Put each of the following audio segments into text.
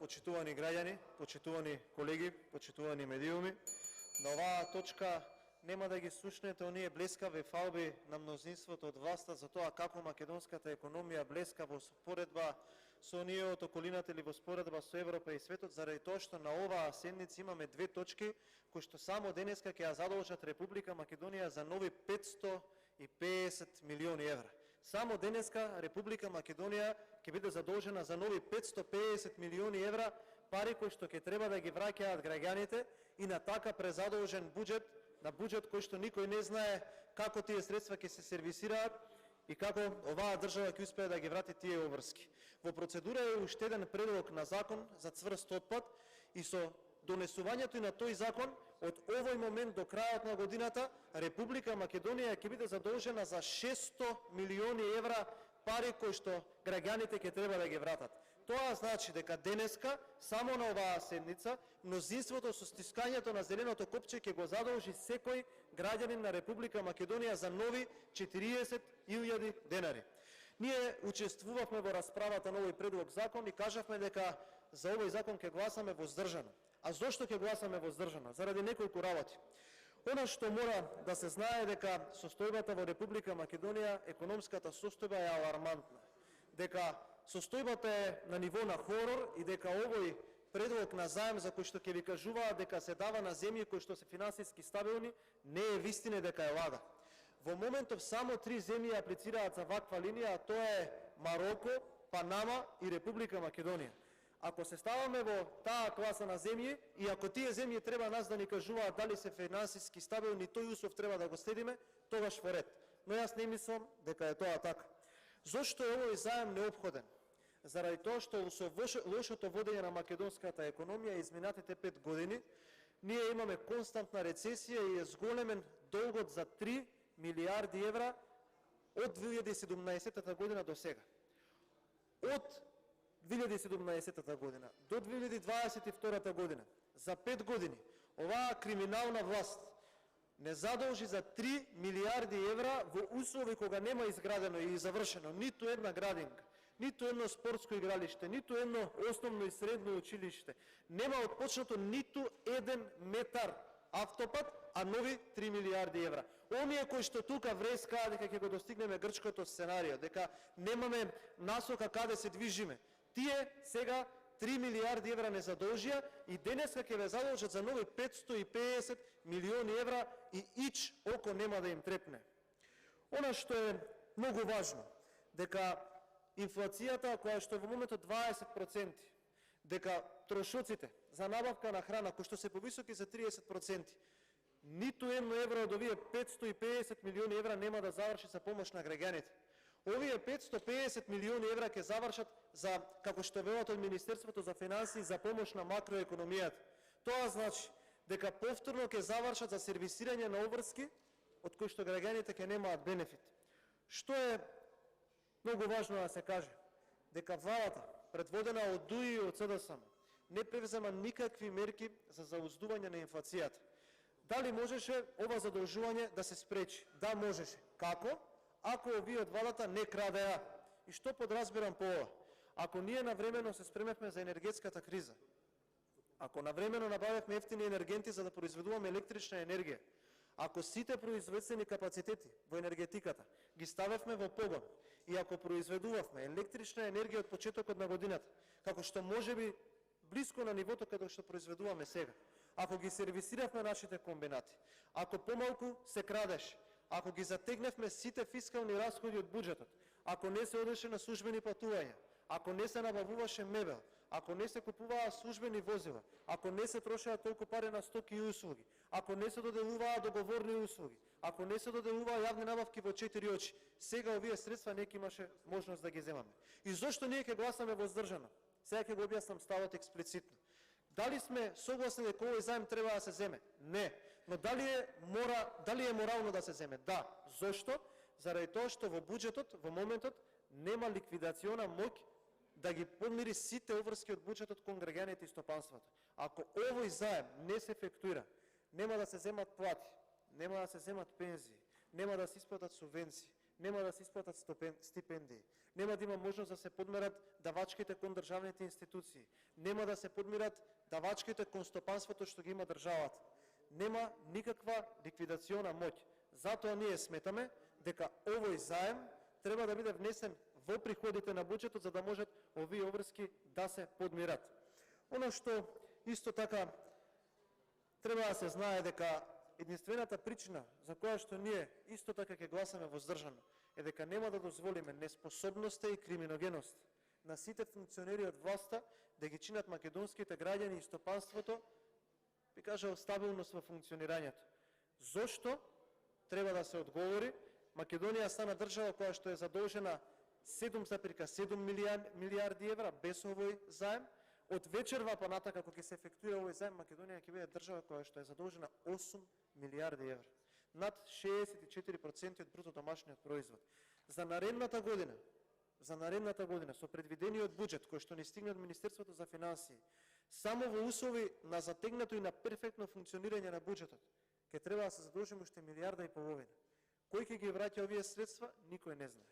почитувани граѓани, почитувани колеги, почитувани медиуми. На оваа точка нема да ги слушнете оние блескави фалби на мнозинството од власта за тоа како македонската економија блеска во споредба со оние од околината или во споредба со Европа и светот, заради тоа што на оваа седница имаме две точки кои што само денеска ќе ја задолжат Република Македонија за нови 550 милиони евра. Само денеска Република Македонија ќе биде задолжена за нови 550 милиони евра, пари кои што ќе треба да ги враќаат граѓаните и на така презадолжен буџет, на буџет кој што никој не знае како тие средства ќе се сервисираат и како оваа држава ќе успее да ги врати тие обврски. Во процедура е уште еден предлог на закон за цврст отпад и со донесувањето и на тој закон од овој момент до крајот на годината Република Македонија ќе биде задолжена за 600 милиони евра пари кои што граѓаните ќе треба да ги вратат. Тоа значи дека денеска, само на оваа седница, мнозинството со стискањето на зеленото копче ќе го задолжи секој граѓанин на Република Македонија за нови 40.000 денари. Ние учествувавме во расправата на овој предлог закон и кажавме дека за овој закон ќе гласаме воздржано. А зошто ќе гласаме воздржано? Заради неколку работи. Она што мора да се знае дека состојбата во Република Македонија, економската состојба е алармантна. Дека состојбата е на ниво на хорор и дека овој предлог на заем за кој што ќе ви кажуваат дека се дава на земји кои што се финансиски стабилни, не е вистина дека е лага. Во моментов само 3 земји аплицираат за ваква линија, а тоа е Мароко, Панама и Република Македонија. Ако се ставаме во таа класа на земји и ако тие земји треба нас да ни кажуваат дали се финансиски стабилни, тој услов треба да го следиме, тогаш во ред. Но јас не мислам дека е тоа така. Зошто е овој заем неопходен? Заради тоа што со лошото водење на македонската економија изминатите 5 години, ние имаме константна рецесија и е зголемен долгот за 3 милиарди евра од 2017 година до сега. Од 2017 година до 2022 година, за 5 години, оваа криминална власт не задолжи за 3 милиарди евра во услови кога нема изградено и завршено ниту една градинка, ниту едно спортско игралиште, ниту едно основно и средно училиште. Нема отпочнато ниту еден метар автопат, а нови 3 милиарди евра. Оние кои што тука врескаат дека ќе го достигнеме грчкото сценарио, дека немаме насока каде се движиме, тие сега 3 милиарди евра не задолжија и денеска ќе ве задолжат за нови 550 милиони евра и ич око нема да им трепне. Она што е многу важно, дека инфлацијата која што е во моментот 20%, дека трошоците за набавка на храна кои што се повисоки за 30%, ниту едно евро од овие 550 милиони евра нема да заврши за помош на граѓаните. Овие 550 милиони евра ќе завршат за, како што велат од Министерството за финансии, за помош на макроекономијата. Тоа значи дека повторно ќе завршат за сервисирање на обврски од кои што граѓаните ќе немаат бенефит. Што е многу важно да се каже? Дека владата, предводена од ДУИ и од СДСМ, не превзема никакви мерки за зауздување на инфлацијата. Дали можеше ова задолжување да се спречи? Да, можеше. Како? Ако овие од владата не крадеа. И што подразбирам по ова? Ако ние навремено се спремевме за енергетската криза, ако навремено набавевме ефтини енергенти за да произведуваме електрична енергија, ако сите производствени капацитети во енергетиката ги ставевме во погон и ако произведувавме електрична енергија од почетокот на годината, како што можеби блиско на нивото каде што произведуваме сега, ако ги сервисиравме нашите комбинати, ако помалку се крадеше, ако ги затегневме сите фискални расходи од буџетот, ако не се одеше на службени патувања, ако не се набавуваше мебел, ако не се купуваа службени возила, ако не се трошеа толку пари на стоки и услуги, ако не се доделуваа договорни услуги, ако не се доделуваа јавни набавки во 4 очи, сега овие средства не ќе имаше можност да ги земаме. И зошто ние ќе гласаме воздржано? Сега ќе го објаснам ставот експлицитно. Дали сме согласни дека овој заем треба да се земе? Не. Но дали е морално да се земе? Да. Зошто? Заради тоа што во буџетот во моментот нема ликвидациона моќ да ги подмири сите обврски од буџетот кон граѓаните и стопанството. Ако овој заем не се ефектуира, нема да се земат плати, нема да се земат пензии, нема да се исплатат субвенции, нема да се исплатат стипендии, нема да има можност да се подмерат давачките кон државните институции, нема да се подмират давачките кон стопанството што ги има државата. Нема никаква ликвидациона моќ. Затоа ние сметаме дека овој заем треба да биде внесен во приходите на буџетот за да можат овие обврски да се подмират. Оно што исто така треба да се знае дека единствената причина за која што ние исто така ќе гласаме воздржано е дека нема да дозволиме неспособноста и криминогеност на сите функционери од власта да ги чинат македонските граѓани и стопанството, би кажал, стабилност во функционирањето. Зошто? Треба да се одговори. Македонија стана држава која што е задолжена 7,7 милиарди евра без овој заем. Од вечерва па натака кога ќе се ефектуира овој заем, Македонија ќе биде држава која што е задолжена 8 милиарди евра. Над 64% од бруто домашниот производ. За наредната година со предвидениот буџет кој што ни стигне од Министерството за финансии, само во услови на затегнато и на перфектно функционирање на буџетот, ќе треба да се задолжиме уште 1,5 милиарда. Кој ќе ги враќа овие средства, никој не знае.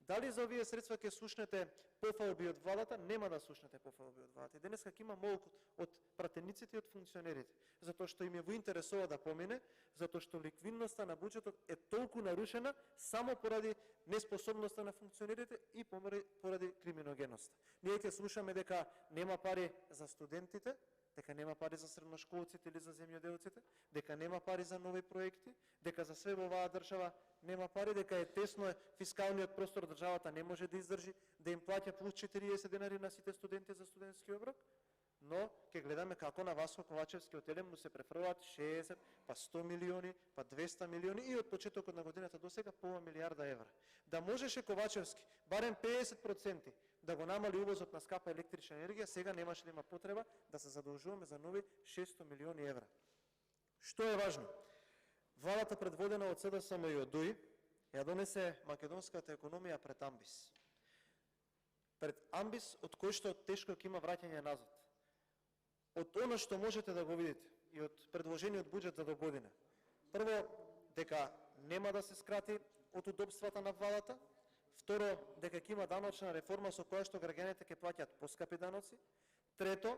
Дали за овие средства ќе слушнете пофалби од владата? Нема да слушнете пофалби од владата. И денеска ќе има молк од пратениците и од функционерите, затоа што им е во интерес ова да помине, затоа што ликвидноста на буџетот е толку нарушена само поради неспособноста на функционерите и поради криминогеноста. Ние ќе слушаме дека нема пари за студентите, дека нема пари за средношколците или за земјоделците, дека нема пари за нови проекти, дека за све во оваа држава нема пари, дека е тесно фискалниот простор, државата не може да издржи, да им плаќа плюс 40 денари на сите студенти за студентски оброк, но ќе гледаме како на Васко Ковачевски од Елем му се префрлаат 60, па 100 милиони, па 200 милиони и од почетокот на годината до сега пола милиарда евра. Да можеше Ковачевски барем 50% да го намали увозот на скапа електрична енергија, сега немаше да има потреба да се задолжуваме за нови 600 милиони евра. Што е важно? Владата предводена од СДСМ и од ДУИ ја донесе македонската економија пред амбис. Пред амбис од кој што тешко ќе има враќање назад. Од оно што можете да го видите и од предложениот буџет за до година. Прво, дека нема да се скрати од удобствата на владата. Второ, дека ќе има даночна реформа со која што граѓаните ќе плаќаат поскапи даноци. Трето,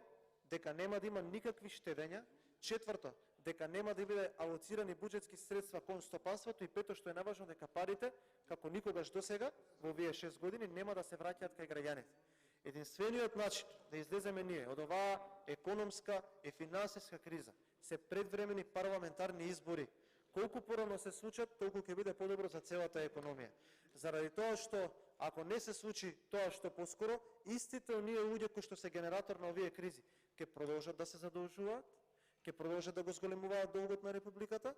дека нема да има никакви штедења. Четврто, дека нема да биде алоцирани буџетски средства кон стопанството. И пето, што е најважно, дека парите, како никогаш досега, во овие 6 години, нема да се враќаат кај граѓаните. Единствениот начин да излеземе ние од оваа економска и финансиска криза се предвремени парламентарни избори. Колку порано се случат, толку ќе биде подобро за целата економија. Заради тоа што, ако не се случи тоа што поскоро, истите оние луѓе кои што се генератор на овие кризи, ќе продолжат да се задолжуваат, ќе продолжат да го зголемуваат долгот на Републиката,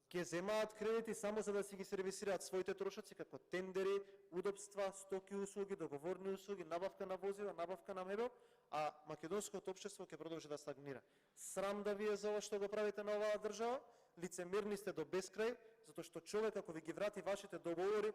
ќе земаат кредити само за да си ги сервисираат своите трошоци, како тендери, удобства, стоки, услуги, договорни услуги, набавка на возила, набавка на мебел, а македонското општество ќе продолжи да стагнира. Срам да вие за ова што го правите на оваа држава, лицемерни сте до besкрај, затоа што човек ако ви ги врати вашите договори,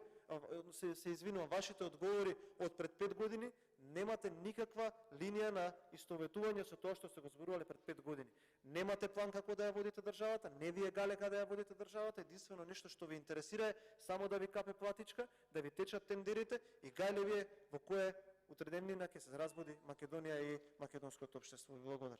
вашите одговори од пред 5 години, немате никаква линија на истоветување со тоа што сте го зборувале пред 5 години. Немате план како да ја водите државата, не ви е галека да ја водите државата, единствено нешто што ви интересира е само да ви капе платичка, да ви течат тендерите и гајле ви е во кое утреднина ќе се разбуди Македонија и македонското општество. Благодарам.